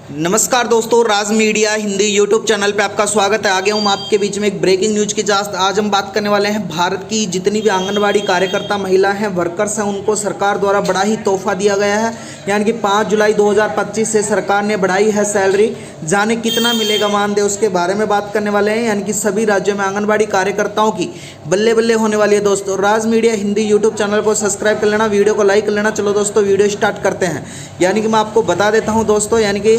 नमस्कार दोस्तों, राज media Hindi YouTube channel पे आपका स्वागत है। आगे हूँ आपके बीच में एक ब्रेकिंग न्यूज की जांच। आज हम बात करने वाले हैं भारत की जितनी भी आंगनबाड़ी कार्यकर्ता महिला हैं, वर्कर्स हैं, उनको सरकार द्वारा बड़ा ही तोहफा दिया गया है। यानी कि 5 जुलाई 2025 से सरकार ने बढ़ाई है सैलरी। जाने कितना मिलेगा मानदेय, उसके बारे में बात करने वाले हैं। यानी कि सभी राज्यों में आंगनबाड़ी कार्यकर्ताओं की बल्ले बल्ले होने वाली है। दोस्तों, राज मीडिया हिंदी यूट्यूब चैनल को सब्सक्राइब कर लेना, वीडियो को लाइक कर लेना। चलो दोस्तों, वीडियो स्टार्ट करते हैं। यानी कि मैं आपको बता देता हूँ दोस्तों, यानी कि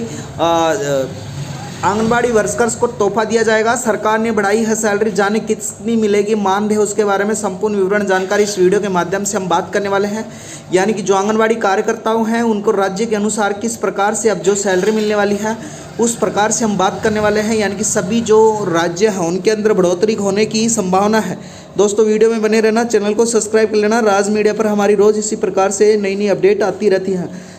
आंगनबाड़ी वर्कर्स को तोहफा दिया जाएगा। सरकार ने बढ़ाई है सैलरी। जाने कितनी मिलेगी मानदेय, उसके बारे में संपूर्ण विवरण जानकारी इस वीडियो के माध्यम से हम बात करने वाले हैं। यानी कि जो आंगनबाड़ी कार्यकर्ताओं हैं उनको राज्य के अनुसार किस प्रकार से अब जो सैलरी मिलने वाली है उस प्रकार से हम बात करने वाले हैं। यानी कि सभी जो राज्य हैं उनके अंदर बढ़ोतरी होने की संभावना है। दोस्तों, वीडियो में बने रहना, चैनल को सब्सक्राइब कर लेना। राज मीडिया पर हमारी रोज़ इसी प्रकार से नई नई अपडेट आती रहती हैं।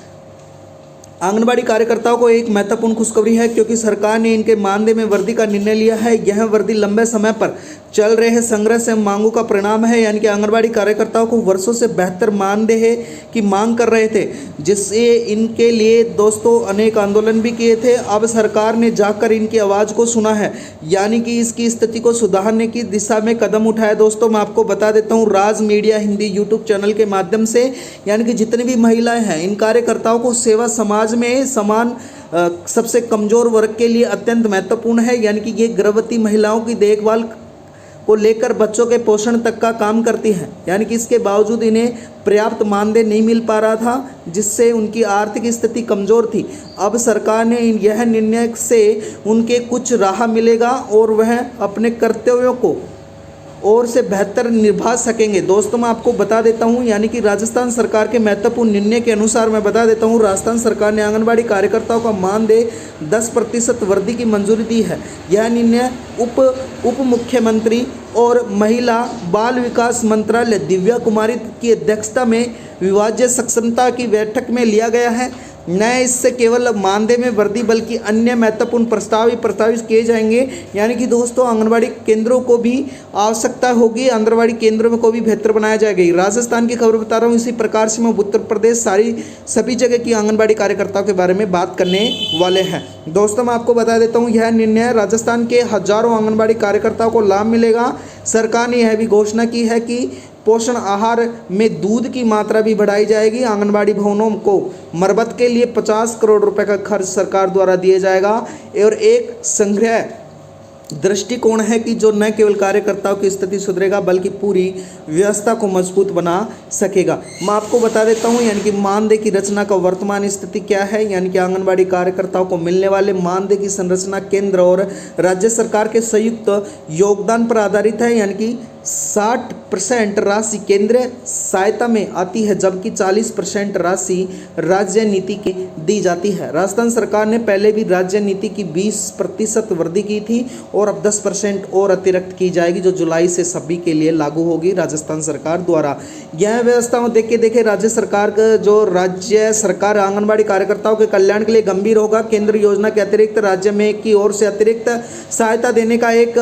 आंगनबाड़ी कार्यकर्ताओं को एक महत्वपूर्ण खुशखबरी है, क्योंकि सरकार ने इनके मानदेय में वृद्धि का निर्णय लिया है। यह वृद्धि लंबे समय पर चल रहे संघर्ष एवं मांगों का परिणाम है। यानी कि आंगनबाड़ी कार्यकर्ताओं को वर्षों से बेहतर मानदेय की मांग कर रहे थे, जिससे इनके लिए दोस्तों अनेक आंदोलन भी किए थे। अब सरकार ने जाकर इनकी आवाज़ को सुना है, यानी कि इसकी स्थिति को सुधारने की दिशा में कदम उठाया। दोस्तों, मैं आपको बता देता हूँ राज मीडिया हिंदी यूट्यूब चैनल के माध्यम से, यानी कि जितनी भी महिलाएं हैं इन कार्यकर्ताओं को सेवा समाज में समान सबसे कमज़ोर वर्ग के लिए अत्यंत महत्वपूर्ण है। यानी कि ये गर्भवती महिलाओं की देखभाल को लेकर बच्चों के पोषण तक का काम करती हैं। यानी कि इसके बावजूद इन्हें पर्याप्त मानदेय नहीं मिल पा रहा था, जिससे उनकी आर्थिक स्थिति कमज़ोर थी। अब सरकार ने यह निर्णय से उनके कुछ राह मिलेगा और वह अपने कर्तव्यों को और से बेहतर निभा सकेंगे। दोस्तों, मैं आपको बता देता हूं, यानी कि राजस्थान सरकार के महत्वपूर्ण निर्णय के अनुसार मैं बता देता हूं, राजस्थान सरकार ने आंगनबाड़ी कार्यकर्ताओं का मानदेय 10% वृद्धि की मंजूरी दी है। यह निर्णय उप मुख्यमंत्री और महिला बाल विकास मंत्रालय दिव्या कुमारी की अध्यक्षता में विभाज्य सक्षमता की बैठक में लिया गया है। न इससे केवल मानदेय में वृद्धि बल्कि अन्य महत्वपूर्ण प्रस्ताव भी प्रस्तावित किए जाएंगे। यानी कि दोस्तों आंगनबाड़ी केंद्रों को भी आवश्यकता होगी, आंगनबाड़ी केंद्रों को भी बेहतर बनाया जाएगा। राजस्थान की खबर बता रहा हूँ। इसी प्रकार से मैं उत्तर प्रदेश सभी जगह की आंगनबाड़ी कार्यकर्ताओं के बारे में बात करने वाले हैं। दोस्तों, मैं आपको बता देता हूँ, यह निर्णय राजस्थान के हजारों आंगनबाड़ी कार्यकर्ताओं को लाभ मिलेगा। सरकार ने यह भी घोषणा की है कि पोषण आहार में दूध की मात्रा भी बढ़ाई जाएगी। आंगनबाड़ी भवनों को मरम्मत के लिए 50 करोड़ रुपए का खर्च सरकार द्वारा दिया जाएगा। और एक संग्रह दृष्टिकोण है कि जो न केवल कार्यकर्ताओं की स्थिति सुधरेगा बल्कि पूरी व्यवस्था को मजबूत बना सकेगा। मैं आपको बता देता हूं, यानी कि मानदेय की रचना का वर्तमान स्थिति क्या है। यानी कि आंगनबाड़ी कार्यकर्ताओं को मिलने वाले मानदेय की संरचना केंद्र और राज्य सरकार के संयुक्त योगदान पर आधारित है। यानी कि 60% राशि केंद्रीय सहायता में आती है, जबकि 40% राशि राज्य नीति की दी जाती है। राजस्थान सरकार ने पहले भी राज्य नीति की 20% वृद्धि की थी और अब 10% और अतिरिक्त की जाएगी, जो जुलाई से सभी के लिए लागू होगी राजस्थान सरकार द्वारा। यह व्यवस्था देखे राज्य सरकार का जो राज्य सरकार आंगनबाड़ी कार्यकर्ताओं के कल्याण के लिए गंभीर होगा। केंद्र योजना के अतिरिक्त राज्य में की ओर से अतिरिक्त सहायता देने का एक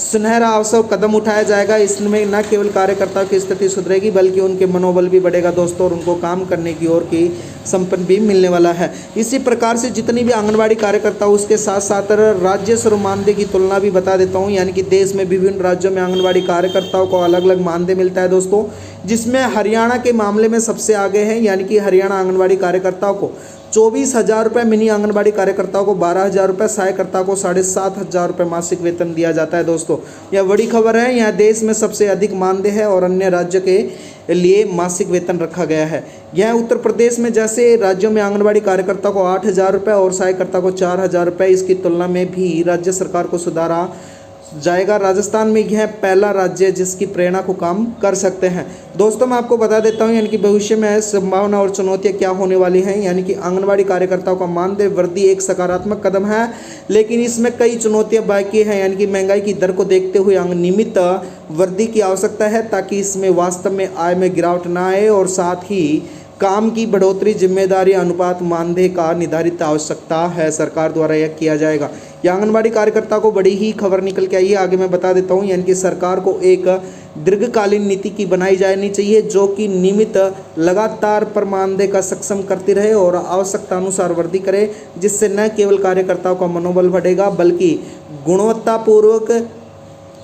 सुनहरा अवसर कदम उठाया जाएगा। इसमें न केवल कार्यकर्ताओं की स्थिति सुधरेगी बल्कि उनके मनोबल भी बढ़ेगा दोस्तों, और उनको काम करने की ओर की संपन्न भी मिलने वाला है। इसी प्रकार से जितनी भी आंगनबाड़ी कार्यकर्ता उसके साथ साथ राज्य स्तर मानदेय की तुलना भी बता देता हूँ। यानी कि देश में विभिन्न राज्यों में आंगनबाड़ी कार्यकर्ताओं को अलग अलग मानदेय मिलता है दोस्तों, जिसमें हरियाणा के मामले में सबसे आगे है। यानी कि हरियाणा आंगनबाड़ी कार्यकर्ताओं को 24,000 रुपये, मिनी आंगनबाड़ी कार्यकर्ताओं को 12,000 रुपये, सहायकर्ता को 7,500 रुपये मासिक वेतन दिया जाता है। दोस्तों, यह बड़ी खबर है। यहाँ देश में सबसे अधिक मानदेय है और अन्य राज्य के लिए मासिक वेतन रखा गया है। यह उत्तर प्रदेश में जैसे राज्यों में आंगनबाड़ी कार्यकर्ता को 8,000 रुपये और सहायकर्ता को 4,000 रुपये, इसकी तुलना में भी राज्य सरकार को सुधारा जाएगा। राजस्थान में यह पहला राज्य है जिसकी प्रेरणा को काम कर सकते हैं। दोस्तों, मैं आपको बता देता हूं, यानी कि भविष्य में संभावना और चुनौतियां क्या होने वाली हैं। यानी कि आंगनबाड़ी कार्यकर्ताओं का मानदेय वृद्धि एक सकारात्मक कदम है, लेकिन इसमें कई चुनौतियां बाकी हैं। यानी कि महंगाई की दर को देखते हुए नियमित वृद्धि की आवश्यकता है, ताकि इसमें वास्तव में आय में गिरावट न आए, और साथ ही काम की बढ़ोतरी जिम्मेदारी अनुपात मानदेय का निर्धारित आवश्यकता है, सरकार द्वारा यह किया जाएगा। यह आंगनबाड़ी कार्यकर्ता को बड़ी ही खबर निकल के आई है, आगे मैं बता देता हूँ। यानी कि सरकार को एक दीर्घकालीन नीति की बनाई जानी चाहिए जो कि नियमित लगातार पर मानदेय का सक्षम करती रहे और आवश्यकता अनुसार वृद्धि करे, जिससे न केवल कार्यकर्ताओं का मनोबल बढ़ेगा बल्कि गुणवत्तापूर्वक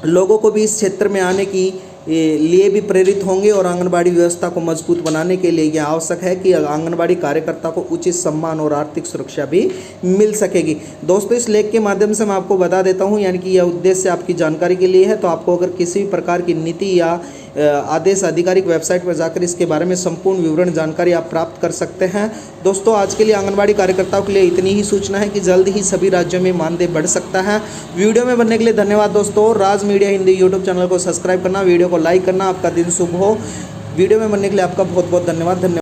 लोगों को भी इस क्षेत्र में आने की लिए भी प्रेरित होंगे और आंगनबाड़ी व्यवस्था को मजबूत बनाने के लिए यह आवश्यक है कि आंगनबाड़ी कार्यकर्ता को उचित सम्मान और आर्थिक सुरक्षा भी मिल सकेगी। दोस्तों, इस लेख के माध्यम से मैं आपको बता देता हूं, यानी कि यह उद्देश्य आपकी जानकारी के लिए है। तो आपको अगर किसी भी प्रकार की नीति या आदेश आधिकारिक वेबसाइट पर जाकर इसके बारे में संपूर्ण विवरण जानकारी आप प्राप्त कर सकते हैं। दोस्तों, आज के लिए आंगनबाड़ी कार्यकर्ताओं के लिए इतनी ही सूचना है कि जल्द ही सभी राज्यों में मानदेय बढ़ सकता है। वीडियो में बनने के लिए धन्यवाद दोस्तों। राज मीडिया हिंदी यूट्यूब चैनल को सब्सक्राइब करना, वीडियो को लाइक करना। आपका दिन शुभ हो। वीडियो में बनने के लिए आपका बहुत बहुत धन्यवाद।